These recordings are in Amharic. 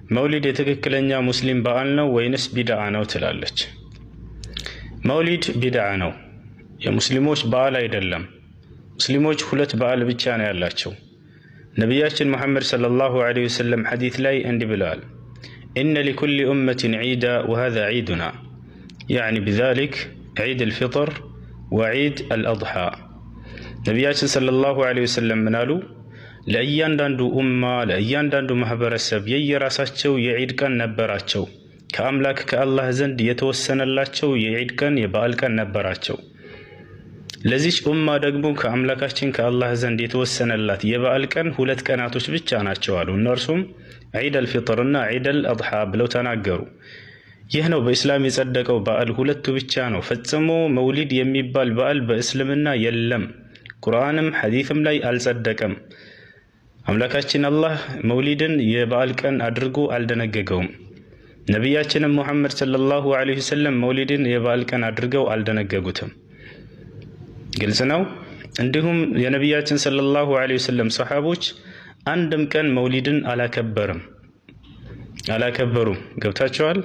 መውሊድ የትክክለኛ ሙስሊም በዓል ነው ወይንስ ቢድዓ ነው ትላለች። መውሊድ ቢድዓ ነው፣ የሙስሊሞች በዓል አይደለም። ሙስሊሞች ሁለት በዓል ብቻ ነው ያላቸው። ነቢያችን ሙሐመድ ሰለላሁ ዐለይሂ ወሰለም ሐዲስ ላይ እንዲህ ብለዋል፣ ኢነ ሊኩሊ ኡመትን ዒዳ ወሃዛ ዒዱና፣ ያዕኒ ቢዛሊክ ዒድ አልፊጥር ወዒድ አልአድሓ። ነቢያችን ሰለላሁ ዐለይሂ ወሰለም ምን አሉ? ለእያንዳንዱ ኡማ ለእያንዳንዱ ማህበረሰብ የየራሳቸው የዒድ ቀን ነበራቸው። ከአምላክ ከአላህ ዘንድ የተወሰነላቸው የዒድ ቀን የበዓል ቀን ነበራቸው። ለዚች ኡማ ደግሞ ከአምላካችን ከአላህ ዘንድ የተወሰነላት የበዓል ቀን ሁለት ቀናቶች ብቻ ናቸው አሉ። እነርሱም ዒድ አልፊጥር እና ዒድ አልአድሓ ብለው ተናገሩ። ይህ ነው በእስላም የጸደቀው በዓል፣ ሁለቱ ብቻ ነው። ፈጽሞ መውሊድ የሚባል በዓል በእስልምና የለም። ቁርአንም ሐዲስም ላይ አልጸደቀም። አምላካችን አላህ መውሊድን የበዓል ቀን አድርጎ አልደነገገውም። ነቢያችንም ሙሐመድ ሰለላሁ ዐለይሂ ወሰለም መውሊድን የበዓል ቀን አድርገው አልደነገጉትም። ግልጽ ነው። እንዲሁም የነቢያችን ሰለላሁ ዐለይሂ ወሰለም ሰሓቦች አንድም ቀን መውሊድን አላከበሩም። ገብታችኋል?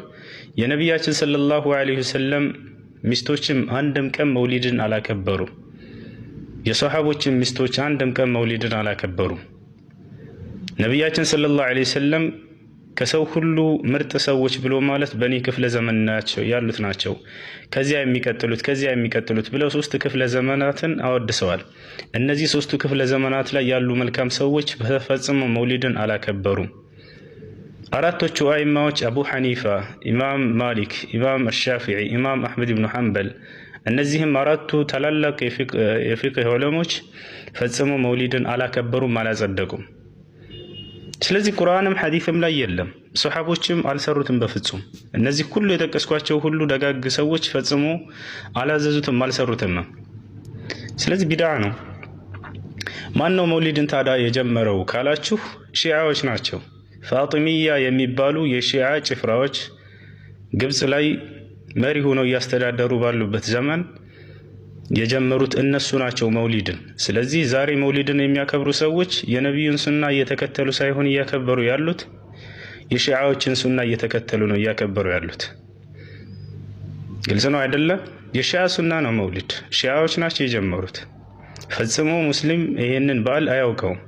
የነቢያችን ሰለላሁ ዐለይሂ ወሰለም ሚስቶችም አንድም ቀን መውሊድን አላከበሩም። የሰሓቦችም ሚስቶች አንድም ቀን መውሊድን አላከበሩም። ነቢያችን ሰለላሁ ዐለይሂ ወሰለም ከሰው ሁሉ ምርጥ ሰዎች ብሎ ማለት በእኔ ክፍለ ዘመን ያሉት ናቸው፣ ከዚያ የሚቀጥሉት ብለው 3 ክፍለ ዘመናትን አወድሰዋል። እነዚህ 3 ክፍለ ዘመናት ላይ ያሉ መልካም ሰዎች በፈጽሞ መውሊድን አላከበሩም። አራቶቹ አይማዎች አቡ ሐኒፋ፣ ኢማም ማሊክ፣ ኢማም አሻፊዒ፣ ኢማም አሕመድ ብኑ ሐንበል፣ እነዚህም አራቱ ታላላቅ የፊቅህ ዑለሞች ፈጽሞ መውሊድን አላከበሩም፣ አላጸደቁም። ስለዚህ ቁርአንም ሐዲስም ላይ የለም፣ ሰሓቦችም አልሰሩትም በፍጹም። እነዚህ ሁሉ የጠቀስኳቸው ሁሉ ደጋግ ሰዎች ፈጽሞ አላዘዙትም፣ አልሰሩትም። ስለዚህ ቢድዓ ነው። ማን ነው መውሊድን ታዲያ የጀመረው ካላችሁ ሺዓዎች ናቸው። ፋጢሚያ የሚባሉ የሺዓ ጭፍራዎች ግብጽ ላይ መሪ ሆነው እያስተዳደሩ ባሉበት ዘመን የጀመሩት እነሱ ናቸው መውሊድን። ስለዚህ ዛሬ መውሊድን የሚያከብሩ ሰዎች የነቢዩን ሱና እየተከተሉ ሳይሆን እያከበሩ ያሉት የሺዓዎችን ሱና እየተከተሉ ነው እያከበሩ ያሉት። ግልጽ ነው አይደለ? የሺዓ ሱና ነው መውሊድ፣ ሺዓዎች ናቸው የጀመሩት። ፈጽሞ ሙስሊም ይሄንን በዓል አያውቀውም።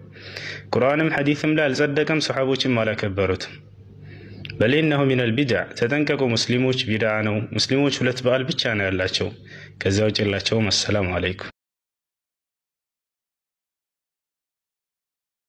ቁርአንም ሐዲስም ላይ አልጸደቀም፣ ሰሓቦችም አላከበሩትም። በሌነሁ ሚነል ቢድዕ፣ ተጠንቀቁ ሙስሊሞች፣ ቢድዓ ነው። ሙስሊሞች ሁለት በዓል ብቻ ነው ያላቸው፣ ከዚያ ውጭ የላቸውም። አሰላሙ አለይኩም።